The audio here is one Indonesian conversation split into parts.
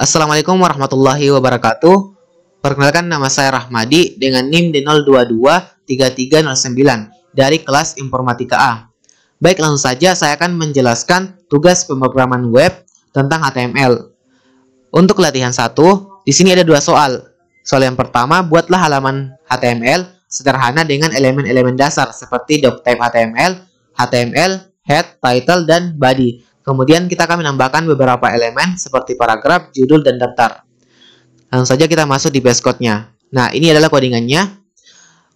Assalamualaikum warahmatullahi wabarakatuh. Perkenalkan, nama saya Rahmadi dengan NIM D0223309 dari kelas Informatika A. Baik, langsung saja saya akan menjelaskan tugas pemrograman web tentang HTML. Untuk latihan 1, di sini ada 2 soal. Soal yang pertama, buatlah halaman HTML sederhana dengan elemen-elemen dasar seperti doctype HTML, head, title, dan body. Kemudian kita akan menambahkan beberapa elemen seperti paragraf, judul, dan daftar. Langsung saja kita masuk di base code-nya. Nah, ini adalah codingannya.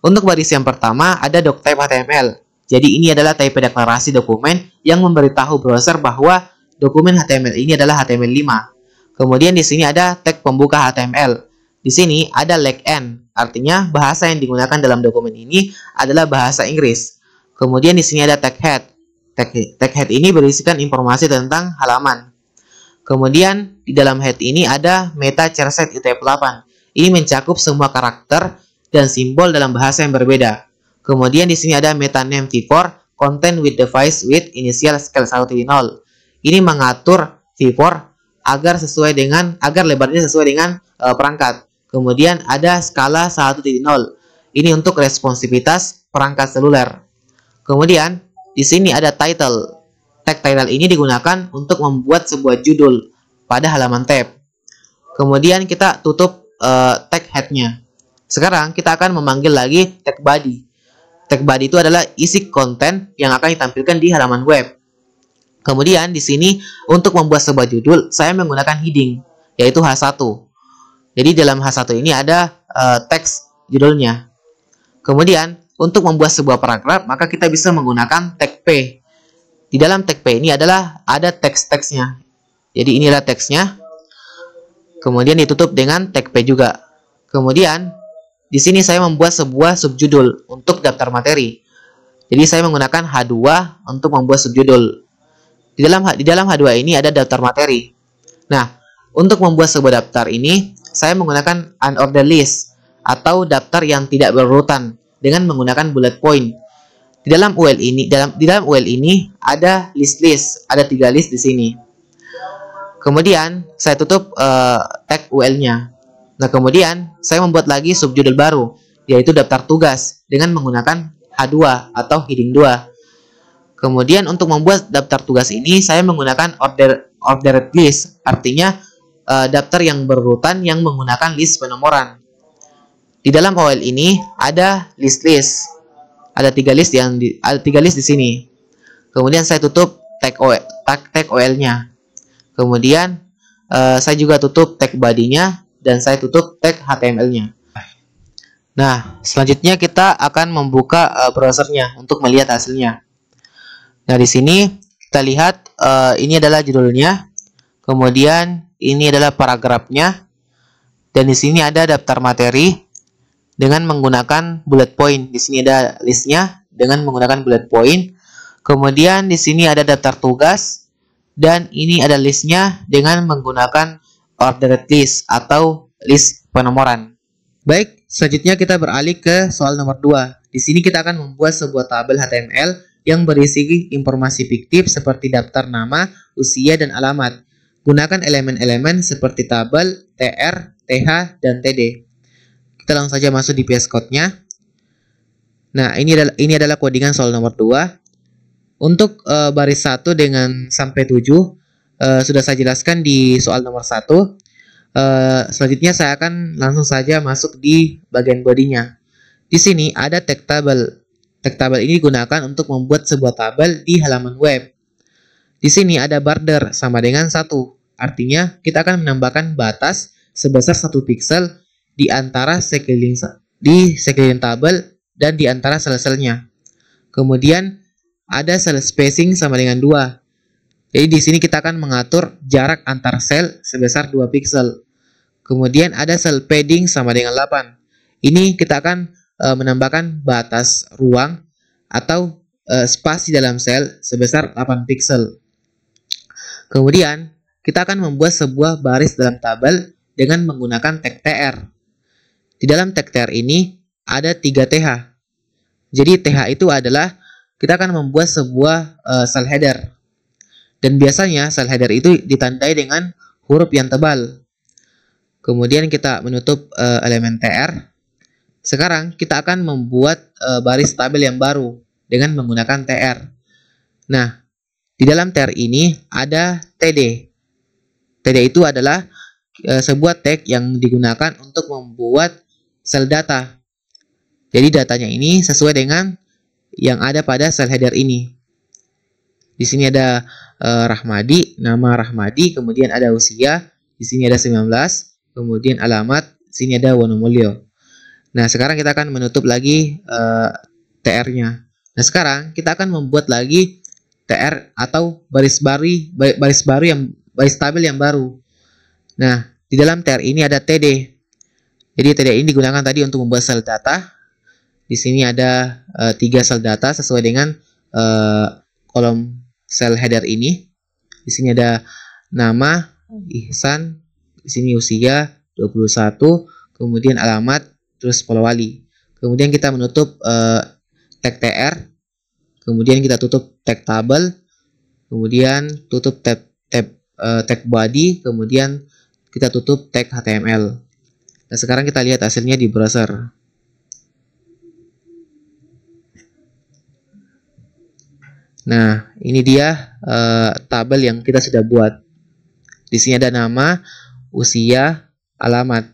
Untuk baris yang pertama ada doctype HTML. Jadi ini adalah type deklarasi dokumen yang memberitahu browser bahwa dokumen HTML ini adalah HTML5. Kemudian di sini ada tag pembuka HTML. Di sini ada legend, artinya bahasa yang digunakan dalam dokumen ini adalah bahasa Inggris. Kemudian di sini ada tag head. Tag head ini berisikan informasi tentang halaman. Kemudian di dalam head ini ada meta charset UTF-8. Ini mencakup semua karakter dan simbol dalam bahasa yang berbeda. Kemudian di sini ada meta name v4 content with device with initial scale 1.0. Ini mengatur v4 agar lebarnya sesuai dengan perangkat. Kemudian ada skala 1.0. Ini untuk responsivitas perangkat seluler. Kemudian di sini ada title. Tag title ini digunakan untuk membuat sebuah judul pada halaman tab. Kemudian kita tutup tag head-nya. Sekarang kita akan memanggil lagi tag body. Tag body itu adalah isi konten yang akan ditampilkan di halaman web. Kemudian di sini untuk membuat sebuah judul, saya menggunakan heading, yaitu H1. Jadi dalam H1 ini ada teks judulnya. Kemudian untuk membuat sebuah paragraf, maka kita bisa menggunakan tag P. Di dalam tag P ini ada teks-teksnya. Jadi inilah teksnya. Kemudian ditutup dengan tag P juga. Kemudian di sini saya membuat sebuah subjudul untuk daftar materi. Jadi saya menggunakan H2 untuk membuat subjudul. Di dalam H2 ini ada daftar materi. Nah, untuk membuat sebuah daftar ini, saya menggunakan unordered list atau daftar yang tidak berurutan dengan menggunakan bullet point. Di dalam UL ini ada list, ada 3 list di sini. Kemudian saya tutup tag UL-nya. Nah, kemudian saya membuat lagi subjudul baru, yaitu daftar tugas dengan menggunakan H2 atau heading 2. Kemudian untuk membuat daftar tugas ini saya menggunakan ordered list, artinya daftar yang berurutan yang menggunakan list penomoran. Di dalam OL ini ada list. Ada 3 list di sini. Kemudian saya tutup tag OL-nya. Kemudian saya juga tutup tag body-nya dan saya tutup tag HTML-nya. Nah, selanjutnya kita akan membuka browsernya untuk melihat hasilnya. Nah, di sini kita lihat ini adalah judulnya. Kemudian ini adalah paragrafnya. Dan di sini ada daftar materi dengan menggunakan bullet point. Di sini ada listnya dengan menggunakan bullet point. Kemudian di sini ada daftar tugas dan ini ada listnya dengan menggunakan ordered list atau list penomoran. Baik, selanjutnya kita beralih ke soal nomor 2. Di sini kita akan membuat sebuah tabel HTML yang berisi informasi fiktif seperti daftar nama, usia, dan alamat. Gunakan elemen-elemen seperti tabel, tr, th, dan td. Kita langsung saja masuk di VS Code-nya. Nah, ini adalah codingan soal nomor 2. Untuk baris 1 dengan sampai 7 sudah saya jelaskan di soal nomor 1. Selanjutnya saya akan langsung saja masuk di bagian bodinya. Di sini ada tag tabel. Tag tabel ini digunakan untuk membuat sebuah tabel di halaman web. Di sini ada border sama dengan 1. Artinya kita akan menambahkan batas sebesar 1 pixel di antara sekeliling tabel dan di antara sel-selnya. Kemudian ada cell spacing sama dengan 2. Jadi di sini kita akan mengatur jarak antar sel sebesar 2 pixel. Kemudian ada cell padding sama dengan 8. Ini kita akan menambahkan batas ruang atau spasi dalam sel sebesar 8 pixel. Kemudian kita akan membuat sebuah baris dalam tabel dengan menggunakan tag tr. Di dalam tag tr ini ada 3 th. Jadi th itu adalah kita akan membuat sebuah cell header. Dan biasanya cell header itu ditandai dengan huruf yang tebal. Kemudian kita menutup elemen tr. Sekarang kita akan membuat baris tabel yang baru dengan menggunakan tr. Nah, di dalam tr ini ada td. Td itu adalah sebuah tag yang digunakan untuk membuat sel data. Jadi datanya ini sesuai dengan yang ada pada sel header ini. Di sini ada Rahmadi, nama Rahmadi, kemudian ada usia, di sini ada 19, kemudian alamat, di sini ada Wonomulyo. Nah, sekarang kita akan menutup lagi tr-nya. Nah, sekarang kita akan membuat lagi tr atau baris tabel yang baru. Nah, di dalam tr ini ada td. Jadi td ini digunakan tadi untuk membuat sel data. Di sini ada 3 sel data sesuai dengan kolom sel header ini. Di sini ada nama Ihsan, di sini usia 21, kemudian alamat, terus Polowali. Kemudian kita menutup tag tr, kemudian kita tutup tag tabel, kemudian tutup tag body, kemudian kita tutup tag HTML. Nah, sekarang kita lihat hasilnya di browser. Nah, ini dia tabel yang kita sudah buat. Di sini ada nama, usia, alamat.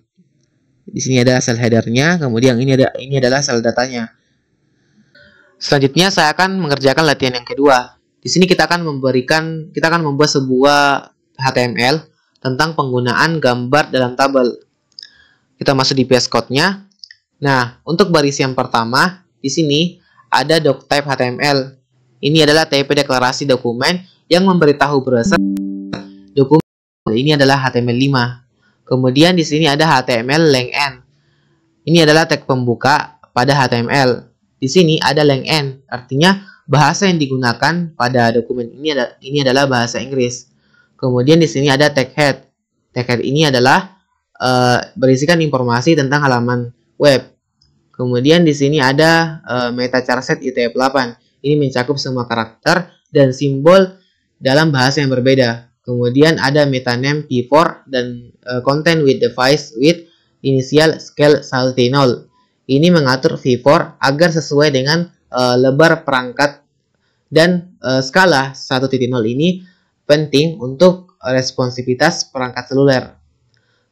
Di sini ada sel headernya, kemudian ini adalah sel datanya. Selanjutnya saya akan mengerjakan latihan yang kedua. Di sini kita akan membuat sebuah HTML tentang penggunaan gambar dalam tabel. Kita masuk di VS Code-nya. Nah, untuk baris yang pertama, di sini ada doctype HTML. Ini adalah type deklarasi dokumen yang memberitahu browser dokumen ini adalah HTML5. Kemudian di sini ada HTML leng n. Ini adalah tag pembuka pada HTML. Di sini ada leng n, artinya bahasa yang digunakan pada dokumen ini adalah bahasa Inggris. Kemudian di sini ada tag head. Tag head ini adalah berisikan informasi tentang halaman web. Kemudian di sini ada meta charset UTF-8. Ini mencakup semua karakter dan simbol dalam bahasa yang berbeda. Kemudian ada meta name P4 dan content with device with initial scale 1.0. Ini mengatur V4 agar sesuai dengan lebar perangkat dan skala 1.0 ini penting untuk responsivitas perangkat seluler.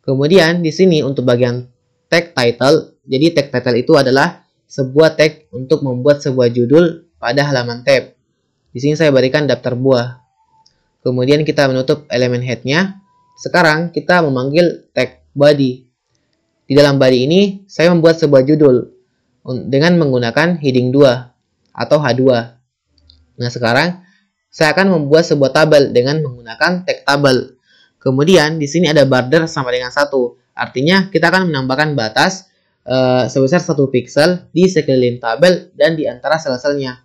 Kemudian di sini untuk bagian tag title, jadi tag title itu adalah sebuah tag untuk membuat sebuah judul pada halaman tab. Di sini saya berikan daftar buah. Kemudian kita menutup elemen head-nya. Sekarang kita memanggil tag body. Di dalam body ini saya membuat sebuah judul dengan menggunakan heading 2 atau H2. Nah, sekarang saya akan membuat sebuah tabel dengan menggunakan tag tabel. Kemudian di sini ada border sama dengan 1. Artinya kita akan menambahkan batas sebesar 1 pixel di sekeliling tabel dan di antara sel-selnya.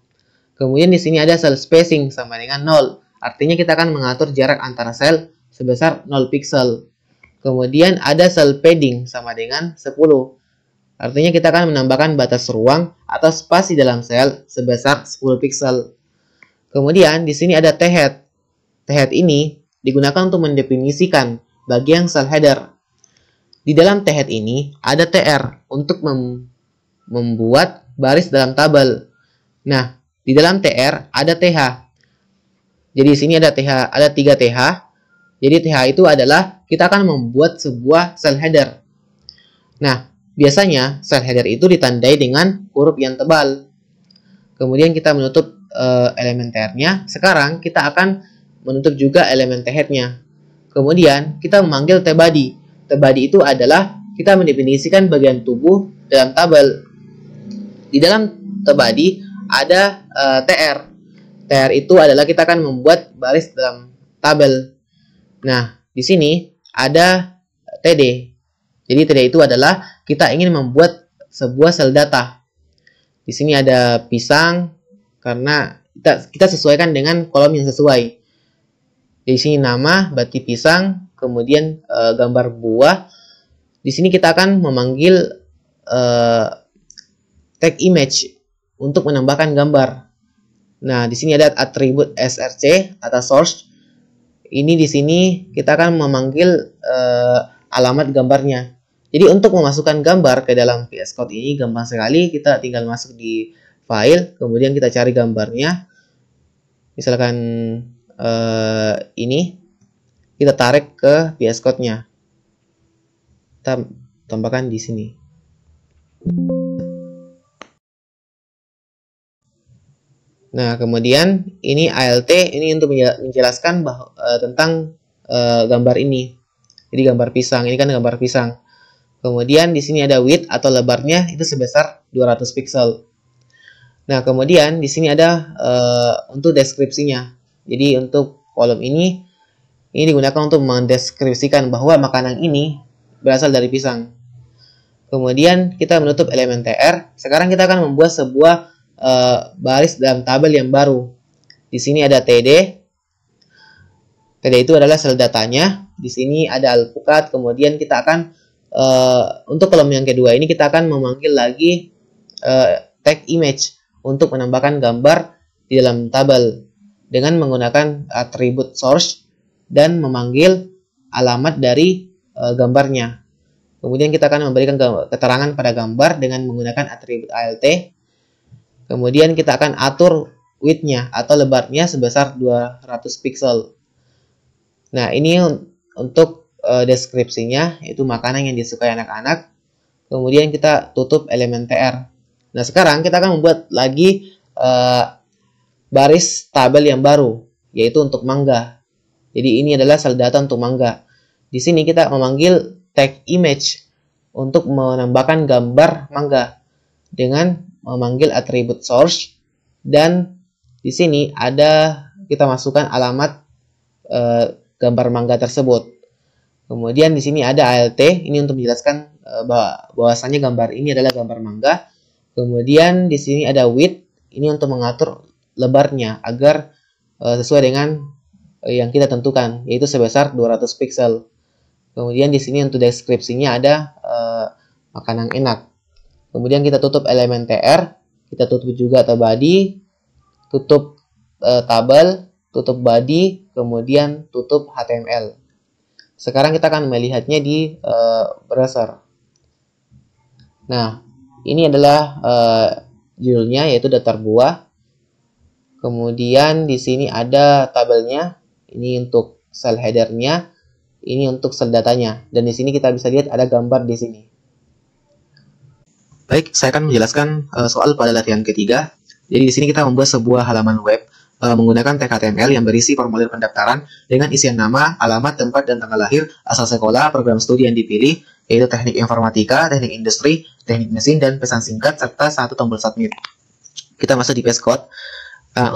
Kemudian di sini ada cell spacing sama dengan 0. Artinya kita akan mengatur jarak antara sel sebesar 0 pixel. Kemudian ada cell padding sama dengan 10. Artinya kita akan menambahkan batas ruang atau spasi dalam sel sebesar 10 pixel. Kemudian di sini ada t-head. T-head ini digunakan untuk mendefinisikan bagian sel header. Di dalam t-head ini ada tr untuk membuat baris dalam tabel. Nah, di dalam tr ada th. Jadi di sini ada th, ada 3 th. Jadi th itu adalah kita akan membuat sebuah sel header. Nah, biasanya sel header itu ditandai dengan huruf yang tebal. Kemudian kita menutup elemen tr-nya. Sekarang kita akan menutup juga elemen t-head-nya. Kemudian kita memanggil t-body. T-body itu adalah kita mendefinisikan bagian tubuh dalam tabel. Di dalam t-body ada tr. Tr itu adalah kita akan membuat baris dalam tabel. Nah, di sini ada td. Jadi td itu adalah kita ingin membuat sebuah sel data. Di sini ada pisang karena kita sesuaikan dengan kolom yang sesuai. Di sini nama, berarti pisang, kemudian gambar buah. Di sini kita akan memanggil tag image untuk menambahkan gambar. Nah, di sini ada atribut src atau source. Ini di sini kita akan memanggil alamat gambarnya. Jadi untuk memasukkan gambar ke dalam VS Code ini gampang sekali, kita tinggal masuk di file, kemudian kita cari gambarnya. Misalkan ini, kita tarik ke VS Code-nya. Kita tambahkan di sini. Nah, kemudian ini ALT, ini untuk menjelaskan tentang gambar ini. Jadi gambar pisang, ini kan gambar pisang. Kemudian di sini ada width atau lebarnya itu sebesar 200 pixel. Nah, kemudian di sini ada untuk deskripsinya. Jadi untuk kolom ini digunakan untuk mendeskripsikan bahwa makanan ini berasal dari pisang. Kemudian kita menutup elemen tr. Sekarang kita akan membuat sebuah baris dalam tabel yang baru. Di sini ada td. Td itu adalah sel datanya. Di sini ada alpukat. Kemudian kita akan untuk kolom yang kedua ini kita akan memanggil lagi tag image untuk menambahkan gambar di dalam tabel dengan menggunakan atribut source dan memanggil alamat dari gambarnya. Kemudian kita akan memberikan keterangan pada gambar dengan menggunakan atribut alt. Kemudian kita akan atur width-nya atau lebarnya sebesar 200 pixel. Nah, ini untuk deskripsinya, yaitu makanan yang disukai anak-anak. Kemudian kita tutup elemen tr. Nah, sekarang kita akan membuat lagi baris tabel yang baru, yaitu untuk mangga. Jadi ini adalah sel data untuk mangga. Di sini kita memanggil tag image untuk menambahkan gambar mangga dengan memanggil atribut source, dan di sini ada kita masukkan alamat gambar mangga tersebut. Kemudian di sini ada alt, ini untuk menjelaskan bahwasannya gambar ini adalah gambar mangga. Kemudian di sini ada width, ini untuk mengatur lebarnya agar sesuai dengan yang kita tentukan, yaitu sebesar 200 pixel. Kemudian di sini untuk deskripsinya ada makanan enak. Kemudian kita tutup elemen tr, kita tutup juga body, tutup tabel, tutup body, kemudian tutup HTML. Sekarang kita akan melihatnya di browser. Nah, ini adalah judulnya, yaitu daftar buah. Kemudian di sini ada tabelnya, ini untuk sel headernya, ini untuk sel datanya, dan di sini kita bisa lihat ada gambar di sini. Baik, saya akan menjelaskan soal pada latihan ketiga. Jadi di sini kita membuat sebuah halaman web menggunakan tag HTML yang berisi formulir pendaftaran dengan isian nama, alamat, tempat, dan tanggal lahir, asal sekolah, program studi yang dipilih, yaitu teknik informatika, teknik industri, teknik mesin, dan pesan singkat, serta satu tombol submit. Kita masuk di VS Code.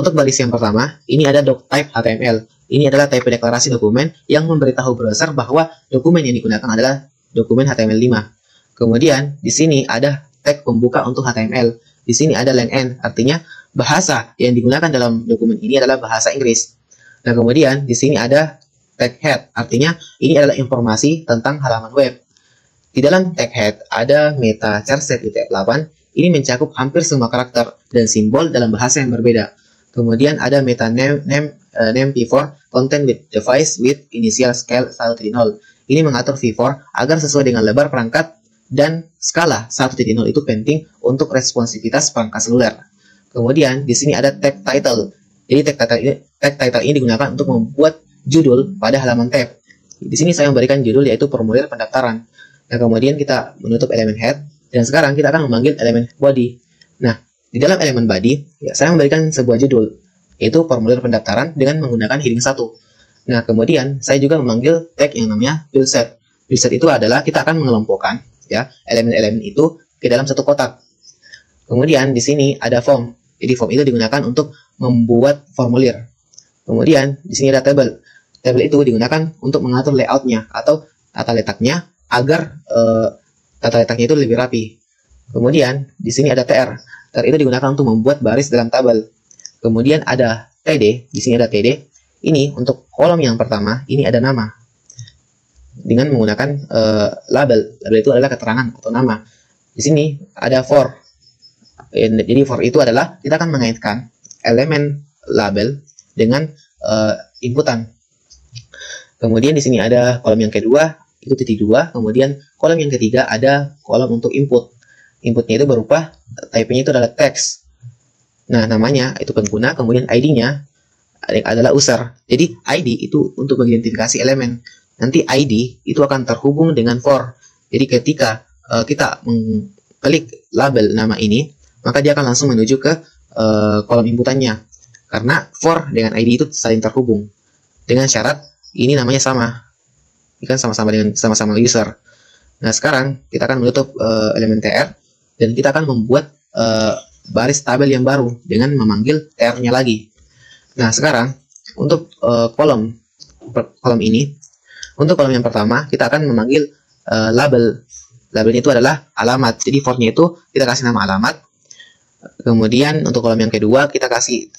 Untuk baris yang pertama, ini ada doctype HTML. Ini adalah type deklarasi dokumen yang memberitahu browser bahwa dokumen yang digunakan adalah dokumen HTML5. Kemudian di sini ada tag pembuka untuk HTML. Di sini ada len, artinya bahasa yang digunakan dalam dokumen ini adalah bahasa Inggris. Nah, kemudian di sini ada tag head, artinya ini adalah informasi tentang halaman web. Di dalam tag head ada meta charset di tab 8. Ini mencakup hampir semua karakter dan simbol dalam bahasa yang berbeda. Kemudian ada meta name v4 content with device with initial scale 1.0. Ini mengatur v4 agar sesuai dengan lebar perangkat dan skala 1.0 itu penting untuk responsivitas perangkat seluler. Kemudian di sini ada tag title. Jadi tag title ini digunakan untuk membuat judul pada halaman tab. Di sini saya memberikan judul yaitu formulir pendaftaran. Nah, kemudian kita menutup elemen head dan sekarang kita akan memanggil elemen body. Nah, di dalam elemen body, ya, saya memberikan sebuah judul yaitu formulir pendaftaran dengan menggunakan heading 1. Nah, kemudian saya juga memanggil tag yang namanya field set. Field set itu adalah kita akan mengelompokkan ya elemen-elemen itu ke dalam satu kotak. Kemudian di sini ada form. Jadi form itu digunakan untuk membuat formulir. Kemudian di sini ada table. Table itu digunakan untuk mengatur layoutnya atau tata letaknya agar tata letaknya itu lebih rapi. Kemudian di sini ada tr. Tr itu digunakan untuk membuat baris dalam tabel. Kemudian ada td. Di sini ada td. Ini untuk kolom yang pertama. Ini ada nama dengan menggunakan label. Label itu adalah keterangan atau nama. Di sini ada for. Jadi for itu adalah kita akan mengaitkan elemen label dengan inputan. Kemudian di sini ada kolom yang kedua, itu titik 2, kemudian kolom yang ketiga ada kolom untuk input. Inputnya itu berupa type-nya itu adalah teks. Nah, namanya itu pengguna, kemudian ID-nya adalah user. Jadi ID itu untuk mengidentifikasi elemen. Nanti ID itu akan terhubung dengan for. Jadi ketika kita mengklik label nama ini, maka dia akan langsung menuju ke kolom inputannya. Karena for dengan ID itu saling terhubung. Dengan syarat ini namanya sama. Ini kan sama-sama user. Nah, sekarang kita akan menutup elemen tr dan kita akan membuat baris tabel yang baru dengan memanggil tr-nya lagi. Nah, sekarang untuk kolom ini, untuk kolom yang pertama kita akan memanggil label. Labelnya itu adalah alamat. Jadi for-nya itu kita kasih nama alamat. Kemudian untuk kolom yang kedua kita kasih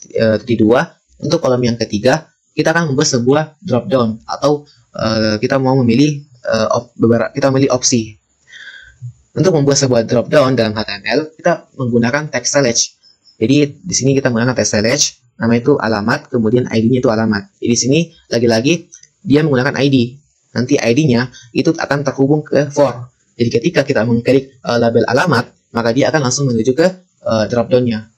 titik 2. Untuk kolom yang ketiga kita akan membuat sebuah drop down atau kita mau memilih kita memilih opsi. Untuk membuat sebuah drop down dalam HTML kita menggunakan text select. Jadi di sini kita menggunakan text select, nama itu alamat, kemudian ID-nya itu alamat. Jadi di sini lagi-lagi dia menggunakan ID. Nanti ID-nya itu akan terhubung ke for. Jadi ketika kita mengklik label alamat, maka dia akan langsung menuju ke drop down-nya.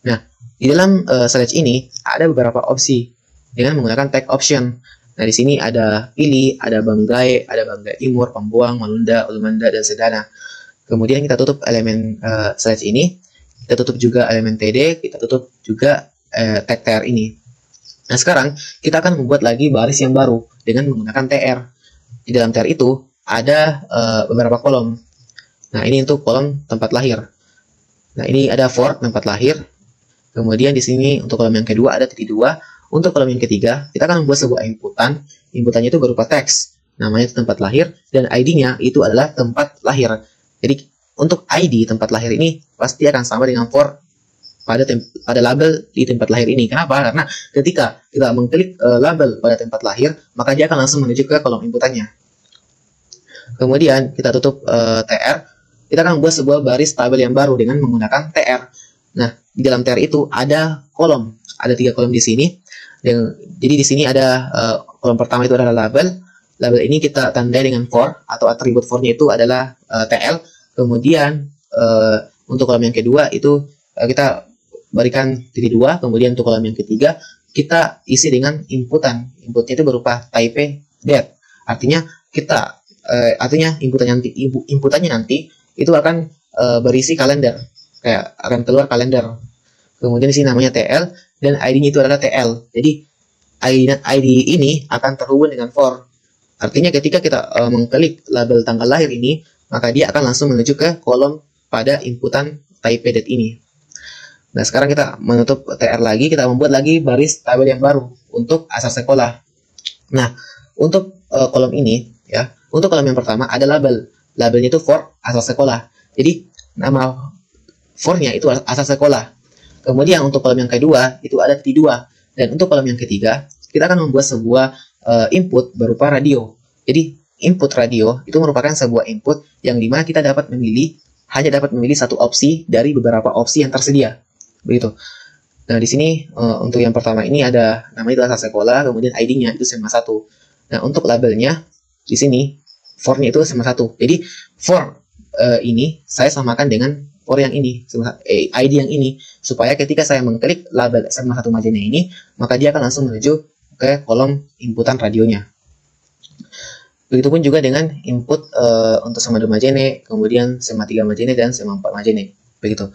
Nah, di dalam select ini ada beberapa opsi dengan menggunakan tag option. Nah, di sini ada pilih, ada Banggai Timur, Pambuang, Malunda, Ulumanda, dan Sedana. Kemudian kita tutup elemen select ini, kita tutup juga elemen TD, kita tutup juga tag TR ini. Nah, sekarang kita akan membuat lagi baris yang baru dengan menggunakan TR. Di dalam TR itu ada beberapa kolom. Nah, ini untuk kolom tempat lahir. Nah, ini ada for tempat lahir. Kemudian di sini untuk kolom yang kedua ada titik 2. Untuk kolom yang ketiga, kita akan membuat sebuah inputan. Inputannya itu berupa teks. Namanya itu tempat lahir dan ID-nya itu adalah tempat lahir. Jadi untuk ID tempat lahir ini pasti akan sama dengan for pada label di tempat lahir ini. Kenapa? Karena ketika kita mengklik label pada tempat lahir, maka dia akan langsung menuju ke kolom inputannya. Kemudian kita tutup TR. Kita akan membuat sebuah baris tabel yang baru dengan menggunakan TR. Nah, di dalam TR itu ada kolom. Ada 3 kolom di sini. Jadi di sini ada kolom pertama itu adalah label. Label ini kita tandai dengan for atau atribut for-nya itu adalah TL. Kemudian untuk kolom yang kedua itu kita berikan titik 2. Kemudian untuk kolom yang ketiga kita isi dengan inputan. Inputnya itu berupa type date. Artinya inputannya nanti itu akan berisi kalender. Kayak akan keluar kalender. Kemudian di sini namanya TL dan ID-nya itu adalah TL. Jadi ID ini akan terhubung dengan for. Artinya ketika kita mengklik label tanggal lahir ini, maka dia akan langsung menuju ke kolom pada inputan type date ini. Nah, sekarang kita menutup TR lagi, kita membuat lagi baris tabel yang baru untuk asal sekolah. Nah, untuk kolom ini ya, untuk kolom yang pertama ada label. Labelnya itu for asal sekolah. Jadi nama for-nya itu asal sekolah. Kemudian untuk kolom yang kedua itu ada titik 2. Dan untuk kolom yang ketiga kita akan membuat sebuah input berupa radio. Jadi input radio itu merupakan sebuah input yang dimana kita hanya dapat memilih satu opsi dari beberapa opsi yang tersedia. Begitu. Nah, di sini untuk yang pertama ini ada namanya itu asal sekolah, kemudian ID-nya itu SMA 1. Nah, untuk labelnya di sini for-nya itu SMA 1. Jadi for ini saya samakan dengan for yang ini, ID yang ini, supaya ketika saya mengklik label SMA 1 Majene ini, maka dia akan langsung menuju ke kolom inputan radionya. Begitupun juga dengan input untuk SMA 2 Majene, kemudian SMA 3 Majene dan SMA 4 Majene. Begitu.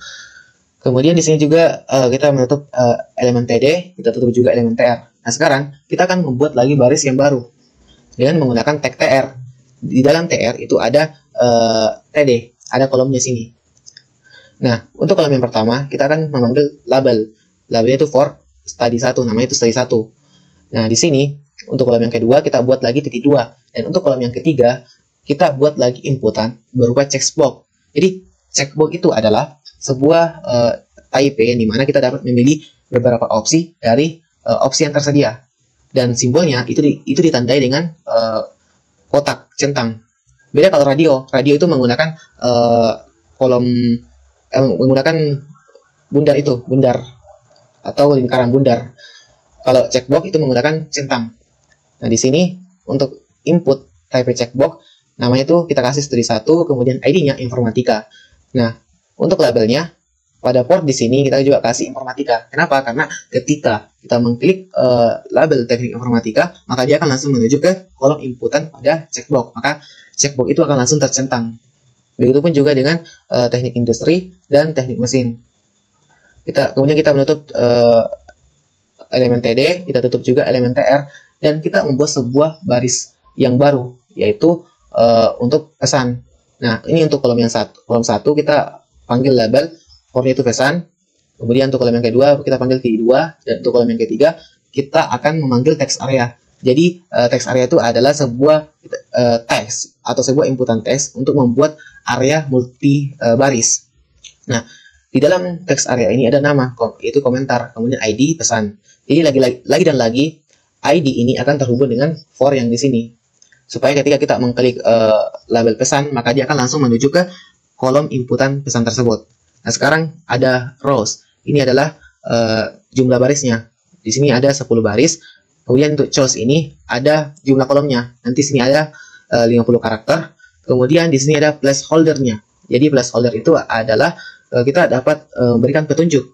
Kemudian di sini juga kita menutup elemen TD, kita tutup juga elemen TR. Nah, sekarang kita akan membuat lagi baris yang baru dengan menggunakan tag TR. Di dalam TR itu ada TD, ada kolomnya sini. Nah, untuk kolom yang pertama, kita akan memanggil label. Labelnya itu for study 1, namanya itu study 1. Nah, di sini, untuk kolom yang kedua, kita buat lagi titik 2. Dan untuk kolom yang ketiga, kita buat lagi inputan berupa checkbox. Jadi, checkbox itu adalah sebuah type yang dimana kita dapat memilih beberapa opsi dari opsi yang tersedia. Dan simbolnya itu ditandai dengan kotak, centang. Beda kalau radio itu menggunakan menggunakan bundar atau lingkaran bundar. Kalau checkbox itu menggunakan centang. Nah, di sini untuk input type checkbox, namanya itu kita kasih studi 1, kemudian ID-nya informatika. Nah, untuk labelnya pada port di sini kita juga kasih informatika. Kenapa? Karena ketika kita mengklik label teknik informatika, maka dia akan langsung menuju ke kolom inputan pada checkbox. Maka checkbox itu akan langsung tercentang. Begitupun juga dengan teknik industri dan teknik mesin. Kemudian kita menutup elemen TD, kita tutup juga elemen TR, dan kita membuat sebuah baris yang baru, yaitu untuk pesan. Nah, ini untuk kolom yang kolom 1 kita panggil label, formnya itu pesan. Kemudian untuk kolom yang kedua kita panggil T2, dan untuk kolom yang ketiga kita akan memanggil text area. Jadi text area itu adalah sebuah teks atau sebuah inputan teks untuk membuat area multi baris. Nah, di dalam text area ini ada nama, yaitu komentar, kemudian ID pesan. Jadi lagi dan lagi ID ini akan terhubung dengan for yang di sini. Supaya ketika kita mengklik label pesan, maka dia akan langsung menuju ke kolom inputan pesan tersebut. Nah, sekarang ada rows. Ini adalah jumlah barisnya. Di sini ada 10 baris. Kemudian untuk choose ini ada jumlah kolomnya. Nanti sini ada 50 karakter. Kemudian di sini ada placeholder-nya. Jadi placeholder itu adalah kita dapat memberikan petunjuk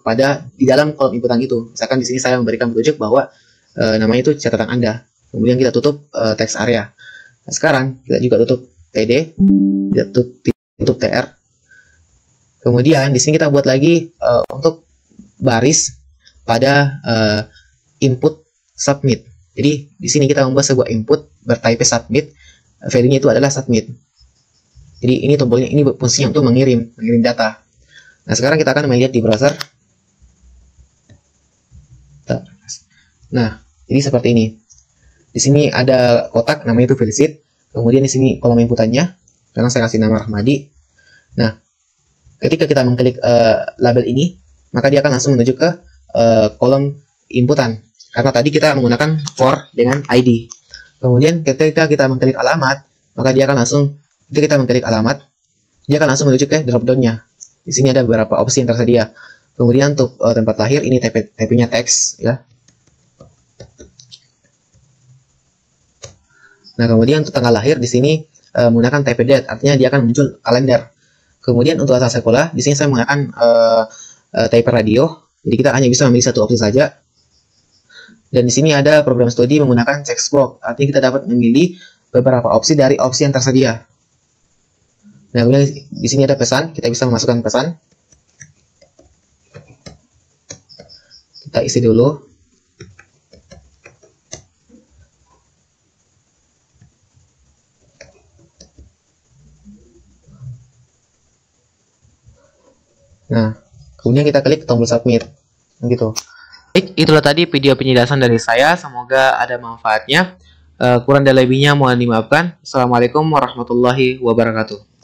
di dalam kolom inputan itu. Misalkan di sini saya memberikan petunjuk bahwa namanya itu catatan Anda. Kemudian kita tutup text area. Nah, sekarang kita juga tutup TD, kita tutup TR. Kemudian di sini kita buat lagi untuk baris pada input submit. Jadi di sini kita membuat sebuah input bertype submit, value-nya itu adalah submit. Jadi ini tombolnya, ini fungsinya untuk mengirim data. Nah, sekarang kita akan melihat di browser. Nah, jadi seperti ini. Di sini ada kotak namanya itu visit. Kemudian di sini kolom inputannya. Sekarang saya kasih nama Rahmadi. Nah, ketika kita mengklik label ini, maka dia akan langsung menuju ke kolom inputan. Karena tadi kita menggunakan for dengan ID. Kemudian ketika kita mengklik alamat, maka dia akan langsung, ketika kita mengklik alamat, dia akan langsung menuju ke drop-down-nya. Di sini ada beberapa opsi yang tersedia. Kemudian untuk tempat lahir, ini TP-nya teks, ya. Nah, kemudian untuk tanggal lahir di sini menggunakan TP date, artinya dia akan muncul kalender. Kemudian untuk asal sekolah, di sini saya menggunakan type radio, jadi kita hanya bisa memilih satu opsi saja. Dan di sini ada program studi menggunakan checkbox, artinya kita dapat memilih beberapa opsi dari opsi yang tersedia. Nah, kemudian di sini ada pesan, kita bisa memasukkan pesan. Kita isi dulu. Nah, kemudian kita klik tombol submit. Gitu. Baik, itulah tadi video penjelasan dari saya. Semoga ada manfaatnya. Kurang dan lebihnya mohon dimaafkan. Assalamualaikum warahmatullahi wabarakatuh.